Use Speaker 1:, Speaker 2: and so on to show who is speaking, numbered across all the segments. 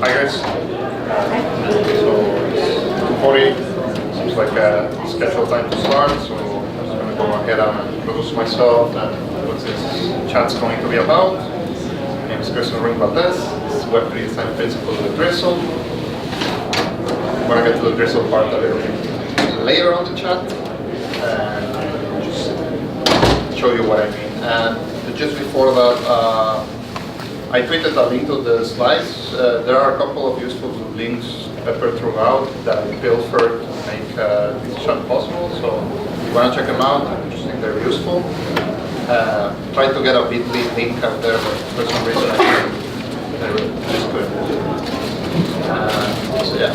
Speaker 1: Hi guys. So it's 2:40. Seems like a scheduled time to start. So I'm just going to go ahead and introduce myself and what this chat's going to be about. My name is Ruink. This is Web3 Design Principles with Drizzle. I'm going to get to the Drizzle part a little bit later on the chat and just show you what I mean. And just before that, I tweeted a link to the slides. There are a couple of useful links peppered throughout that I built for to make this chat possible. So if you want to check them out, I just think they're useful. Try to get a bit.ly link out there, but for some reason I think they're just good. So yeah.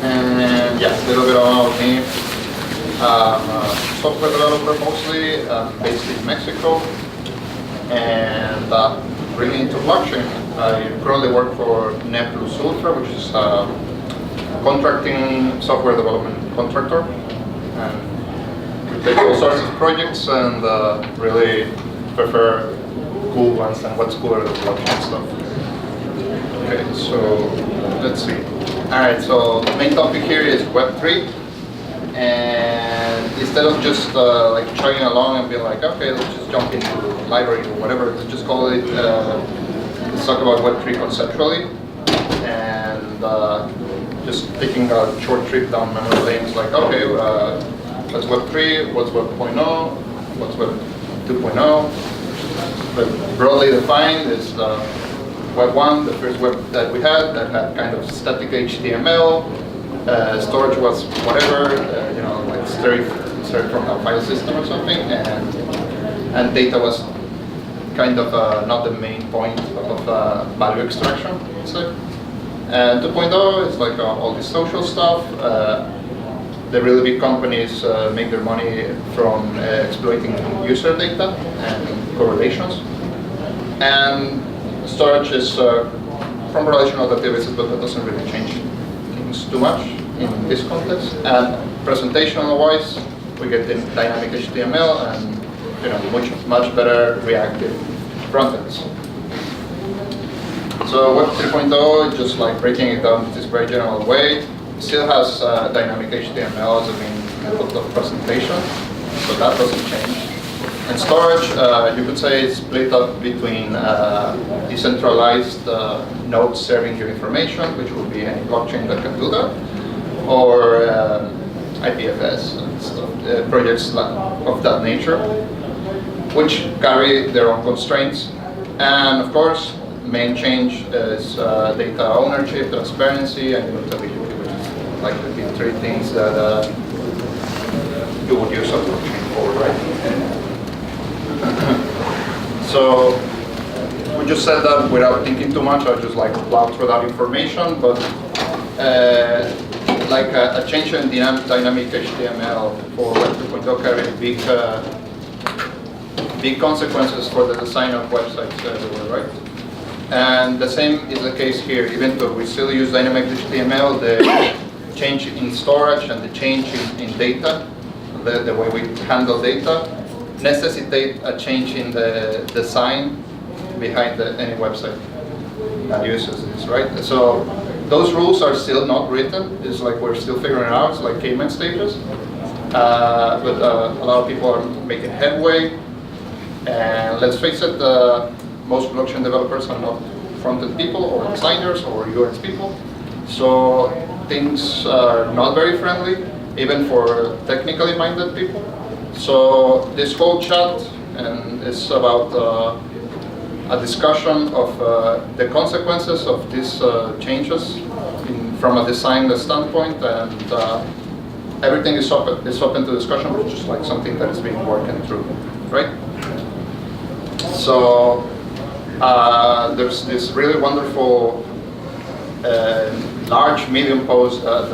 Speaker 1: And yeah, a little bit about me. I'm a software developer mostly, based in Mexico, and really into blockchain. I currently work for Net Plus Ultra, which is a contracting software development contractor. And we take all sorts of projects and really prefer cool ones and what's cooler than blockchain stuff. Okay, so let's see. Alright, so the main topic here is Web3. And instead of just like chugging along and being like, okay, let's just jump into library or whatever, let's just call it, let's talk about Web3 conceptually, and just taking a short trip down memory lanes, like, okay, what's Web3, what's Web 0.0, what's Web 2.0, but broadly defined is Web 1, the first web that we had, that had kind of static HTML, storage was whatever, like straight from a file system or something, and data was kind of not the main point of value extraction, let's say. And 2.0 is like all this social stuff. The really big companies make their money from exploiting user data and correlations. And storage is from relational databases, but that doesn't really change things too much in this context. And presentational-wise, we get the dynamic HTML and much better reactive front ends. So Web 3.0 is just like breaking it down in this very general way. Still has dynamic HTML as a main method of presentation, so that doesn't change. And storage, you could say, is split up between decentralized nodes serving you information, which will be any blockchain that can do that, or IPFS and stuff, projects of that nature, which carry their own constraints. And of course, main change is data ownership, transparency, and immutability, which is like the big three things that you would use a blockchain for, right? So we just said that without thinking too much. I just like plowed through that information, but like a change in dynamic HTML for Web 2.0 carried big consequences for the design of websites everywhere, right? And the same is the case here. Even though we still use dynamic HTML, the change in storage and the change in data, the way we handle data, necessitate a change in the design behind any website that uses this, right? So those rules are still not written. It's like we're still figuring it out. It's like caveman stages. But a lot of people are making headway. And let's face it, most blockchain developers are not front-end people or designers or UX people. So things are not very friendly, even for technically minded people. So this whole chat is about a discussion of the consequences of these changes from a design standpoint, and everything is open to discussion, which is like something that is being worked through, right? So there's this really wonderful large Medium post that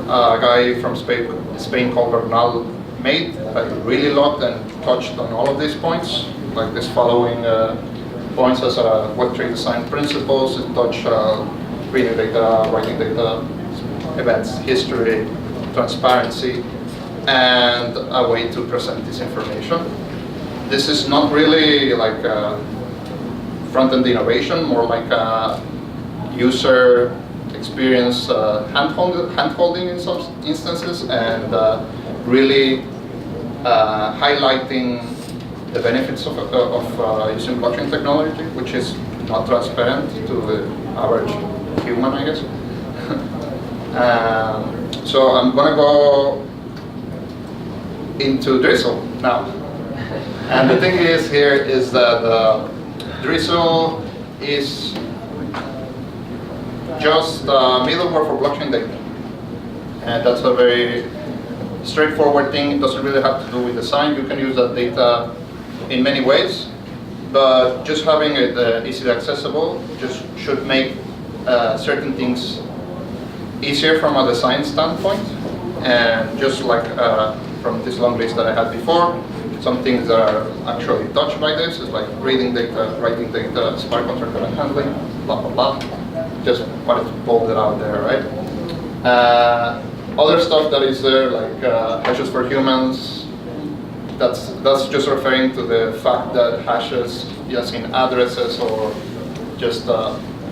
Speaker 1: a guy from Spain called Bernal made. I really loved and touched on all of these points, like this following points as Web3 design principles. It touched reading data, writing data, events, history, transparency, and a way to present this information. This is not really like front-end innovation, more like a user experience hand-holding in some instances, and really highlighting the benefits of using blockchain technology, which is not transparent to the average human, I guess. So I'm going to go into Drizzle now. And the thing is here is that Drizzle is just middleware for blockchain data. And that's a very straightforward thing. It doesn't really have to do with design. You can use that data in many ways, but just having it easily accessible just should make certain things easier from a design standpoint. And just like from this long list that I had before, some things that are actually touched by this is like reading data, writing data, smart contract handling, blah, blah, blah. Just wanted to pull it out there, right? Other stuff that is there, like hashes for humans, that's just referring to the fact that hashes, just in addresses or just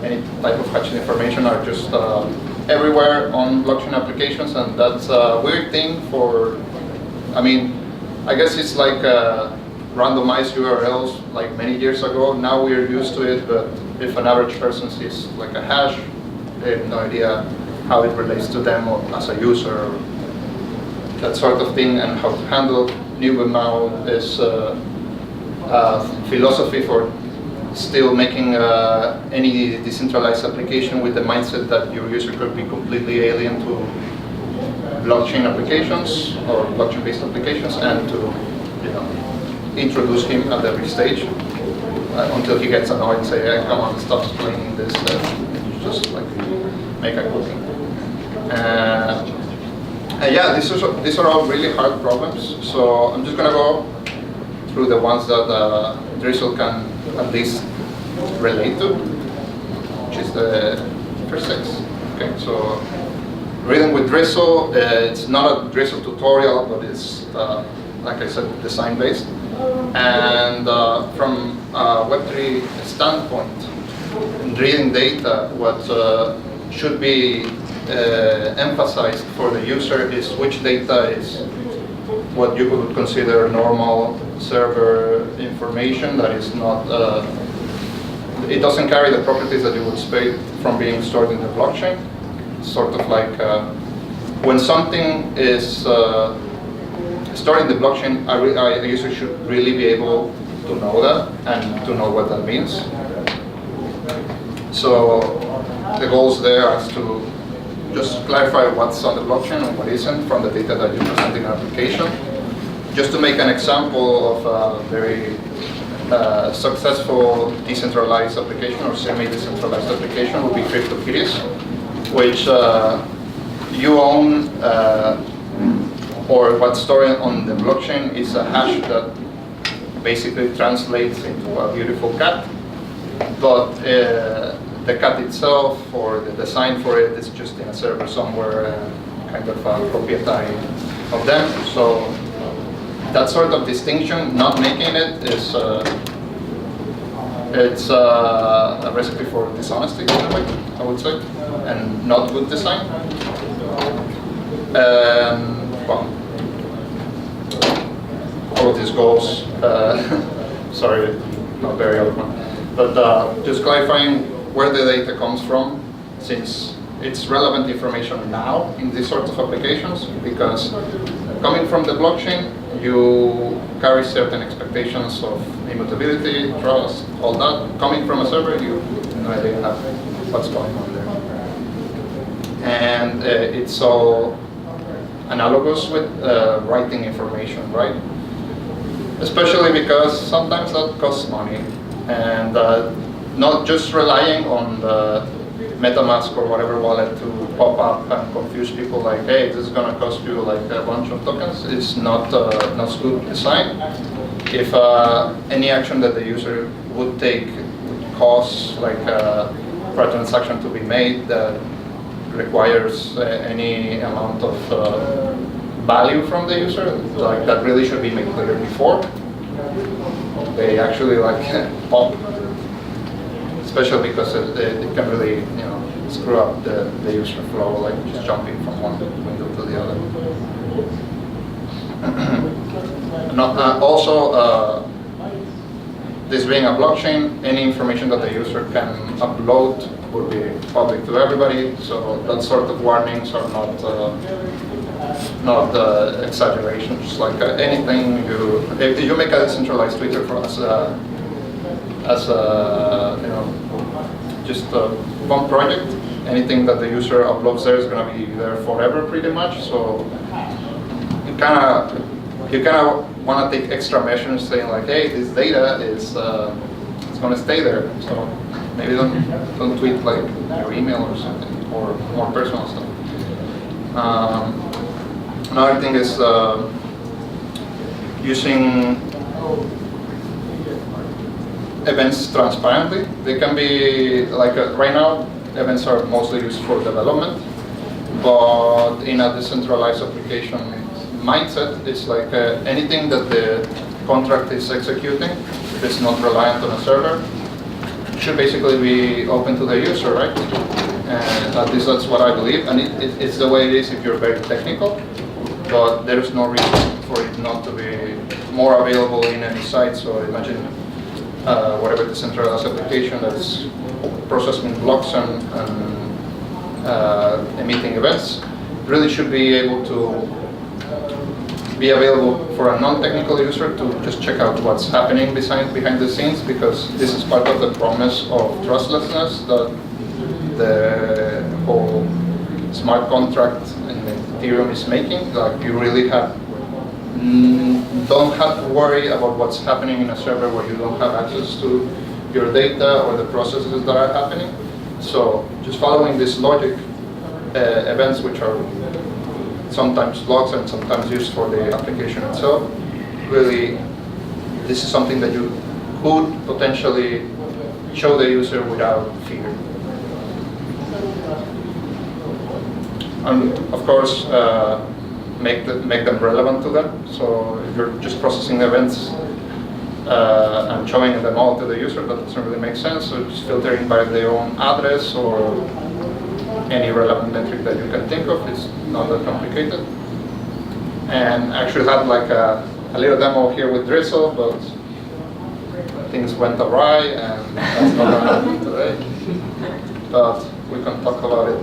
Speaker 1: any type of hashed information are just everywhere on blockchain applications, and that's a weird thing for, I mean, I guess it's like randomized URLs like many years ago. Now we're used to it, but if an average person sees like a hash, they have no idea how it relates to them or as a user, or that sort of thing, and how to handle. New now is philosophy for still making any decentralized application with the mindset that your user could be completely alien to blockchain applications or blockchain-based applications, and to introduce him at every stage until he gets annoyed and say, hey, come on, stop explaining this, and you just like make a cookie. Yeah, these are all really hard problems, so I'm just going to go through the ones that Drizzle can at least relate to, which is the first 6. Okay, so reading with Drizzle, it's not a Drizzle tutorial, but it's, like I said, design-based. And from a Web3 standpoint, in reading data, what should be emphasized for the user is which data is what you would consider normal server information that is not, it doesn't carry the properties that you would expect from being stored in the blockchain. It's sort of like when something is stored in the blockchain, a user should really be able to know that and to know what that means. So the goals there are to just clarify what's on the blockchain and what isn't from the data that you present in an application. Just to make an example of a very successful decentralized application or semi-decentralized application would be CryptoKitties, which you own, or what's stored on the blockchain is a hash that basically translates into a beautiful cat, but the cat itself or the design for it is just in a server somewhere, kind of a proprietary of them. So that sort of distinction, not making it, is it's a recipe for dishonesty in a way, I would say, and not good design. Well, all of these goals, sorry, not very eloquent, but just clarifying where the data comes from, since it's relevant information now in these sorts of applications, because coming from the blockchain, you carry certain expectations of immutability, trust, all that. Coming from a server, you have no idea what's going on there. And it's all analogous with writing information, right? Especially because sometimes that costs money, and not just relying on the MetaMask or whatever wallet to pop up and confuse people like, hey, this is going to cost you like a bunch of tokens. It's not good design. If any action that the user would take would cost like for a transaction to be made that requires any amount of value from the user, like that really should be made clear before they actually like pop especially because it can really, screw up the user flow, like just jumping from one window to the other. Also, this being a blockchain, any information that the user can upload will be public to everybody. So that sort of warnings are not exaggerations. Like anything if you make a decentralized Twitter for us as just one project, anything that the user uploads there is going to be there forever, pretty much. So you kind of want to take extra measures, saying like, hey, this data is it's going to stay there. So maybe don't tweet like your email or something, or more personal stuff. Another thing is using events transparently. They can be like right now, events are mostly used for development, but in a decentralized application mindset, it's like anything that the contract is executing, if it's not reliant on a server, should basically be open to the user, right? And at least that's what I believe, and it's the way it is if you're very technical, but there's no reason for it not to be more available in any site. So imagine whatever decentralized application that's processing blocks and emitting events really should be able to be available for a non-technical user to just check out what's happening behind the scenes, because this is part of the promise of trustlessness that the whole smart contract in Ethereum is making. Like you really don't have to worry about what's happening in a server where you don't have access to your data or the processes that are happening. So just following this logic, events which are sometimes blocks and sometimes used for the application itself, really this is something that you could potentially show the user without fear. And of course, make them relevant to them. So if you're just processing events and showing them all to the user, that doesn't really make sense. So just filtering by their own address or any relevant metric that you can think of. It's not that complicated. And I actually had like a little demo here with Drizzle, but things went awry, and that's not going to happen today. But we can talk about it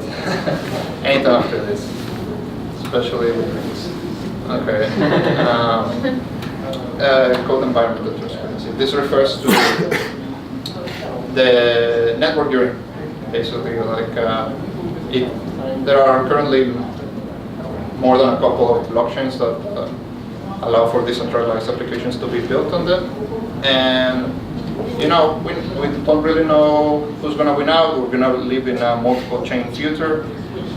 Speaker 1: anytime after this, especially with drinks. Okay. Code environmental transparency. This refers to the network you're in. Basically, like there are currently more than a couple of blockchains that allow for decentralized applications to be built on them. And we don't really know who's going to win out. We're going to live in a multiple chain future.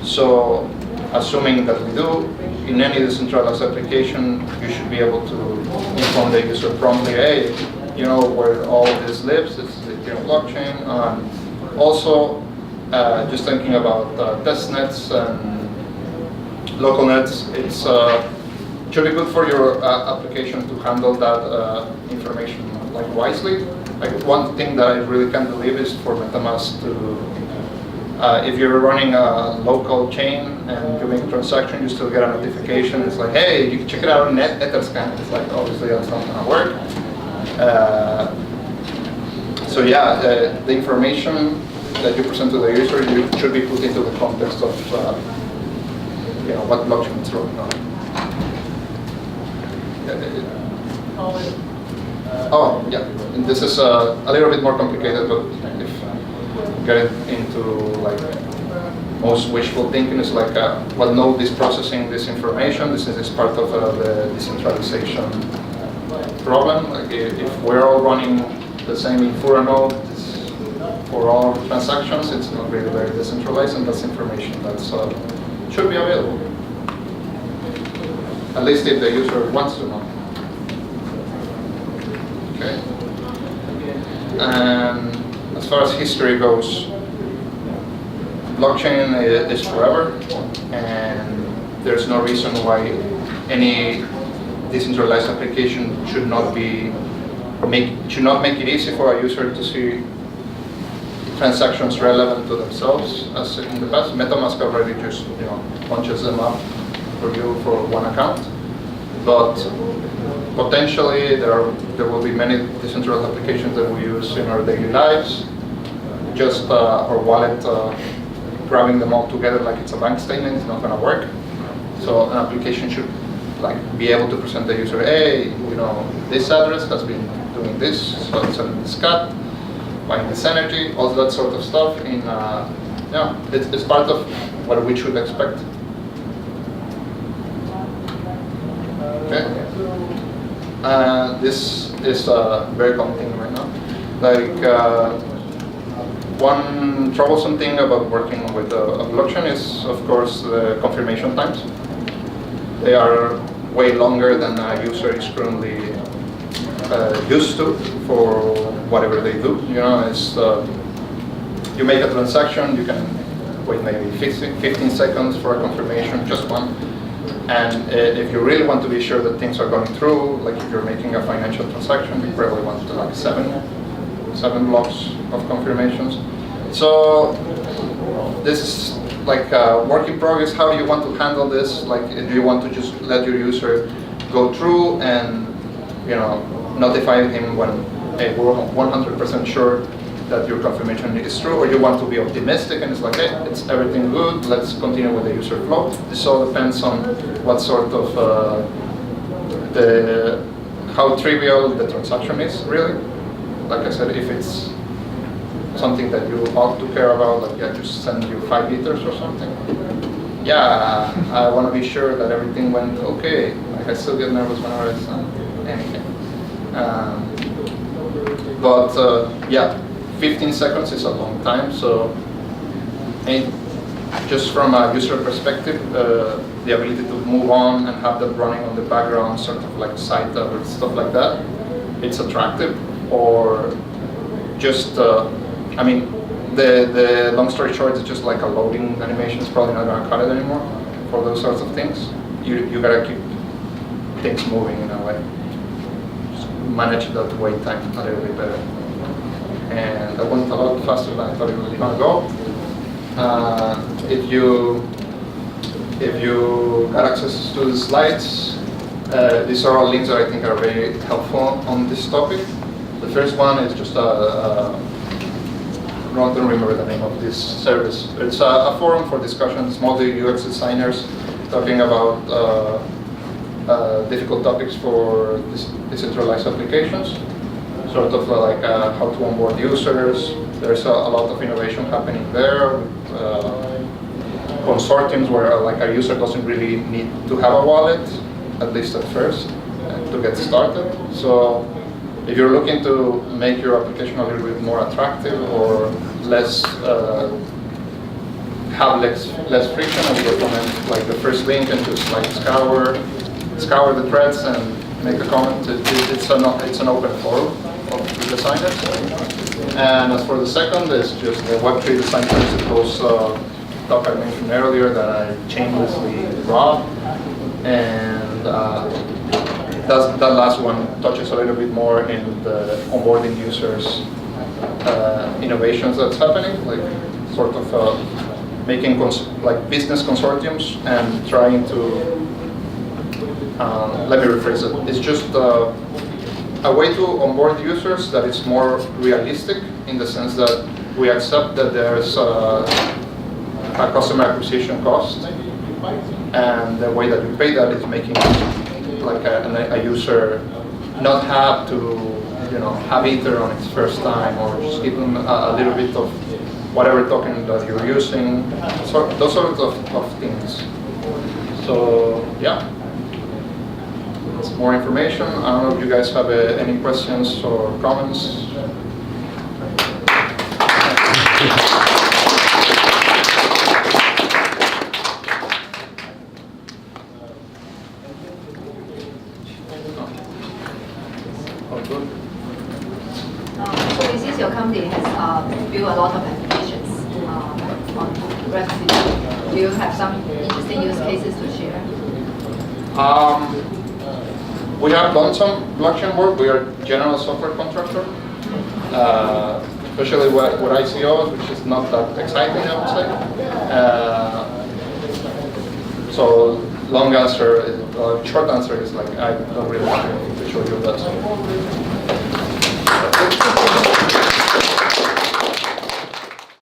Speaker 1: So assuming that we do, in any decentralized application, you should be able to inform the user promptly, hey, you know where all this lives, it's the Ethereum blockchain. Also, just thinking about test nets and local nets, it's should be good for your application to handle that information like wisely. Like one thing that I really can't believe is for MetaMask to, if you're running a local chain and you make a transaction, you still get a notification. It's like, hey, you can check it out on Etherscan. It's like, obviously that's not going to work. So yeah, the information that you present to the user, you should be put into the context of what blockchain it's running on. Oh yeah, and this is a little bit more complicated, but if you get into like most wishful thinking, is like what node is processing this information. This is part of the decentralization problem. Like if we're all running the same Infura node for all transactions, it's not really very decentralized, and that's information that should be available. At least if the user wants to know. Okay. And as far as history goes, blockchain is forever, and there's no reason why any decentralized application should not make it easy for a user to see transactions relevant to themselves as in the past. MetaMask already just punches them up for you for one account, but potentially there will be many decentralized applications that we use in our daily lives. Just our wallet grabbing them all together like it's a bank statement is not going to work. So an application should be able to present the user, hey, this address has been doing this, so it's sending this cut, buying this energy, all that sort of stuff. It's part of what we should expect. Okay. This is a very common thing right now. One troublesome thing about working with a blockchain is, of course, the confirmation times. They are way longer than a user is currently used to for whatever they do. You make a transaction, you can wait maybe 15 seconds for a confirmation, just one. And if you really want to be sure that things are going through, like if you're making a financial transaction, you probably want to like seven blocks of confirmations. So this is like a work in progress. How do you want to handle this? Like, do you want to just let your user go through and notify him when, hey, we're 100% sure that your confirmation is true, or you want to be optimistic and it's like, hey, it's everything good, let's continue with the user flow. This all depends on what sort of how trivial the transaction is, really. Like I said, if it's something that you ought to care about, like I just send you 5 liters or something, yeah, I want to be sure that everything went okay. Like I still get nervous whenever I send anything. Yeah, 15 seconds is a long time, so just from a user perspective, the ability to move on and have that running on the background, sort of like side with stuff like that, it's attractive. Or just, the long story short is just like a loading animation. It's probably not going to cut it anymore for those sorts of things. You gotta keep things moving in a way. Just manage that wait time a little bit better. And that went a lot faster than I thought it was going to go. If you got access to the slides, these are all links that I think are very helpful on this topic. The first one is just I don't remember the name of this service. It's a forum for discussions, mostly UX designers talking about difficult topics for decentralized applications. Sort of like how to onboard users. There's a lot of innovation happening there. Consortiums where like a user doesn't really need to have a wallet, at least at first, to get started. So if you're looking to make your application a little bit more attractive or less, have less friction, I would recommend like the first link and just like scour the threads and make a comment. It's an open forum of the designers. And as for the second, it's just the Web3 design principles talk I mentioned earlier that I shamelessly robbed. And that last one touches a little bit more in the onboarding users innovations that's happening, like sort of making like business consortiums and trying to, let me rephrase it, it's just a way to onboard users that is more realistic in the sense that we accept that there's a customer acquisition cost, and the way that we pay that is making like a user not have to have Ether on its first time, or just give them a little bit of whatever token that you're using, those sorts of things. So yeah, that's more information. I don't know if you guys have any questions or comments.
Speaker 2: So it seems your company has built a lot of applications on Web3. Do you have some interesting use cases to share?
Speaker 1: We have done some blockchain work. We are general software contractor. especially with ICOs, which is not that exciting, I would say. So long answer, short answer is like I don't really have anything to show you that.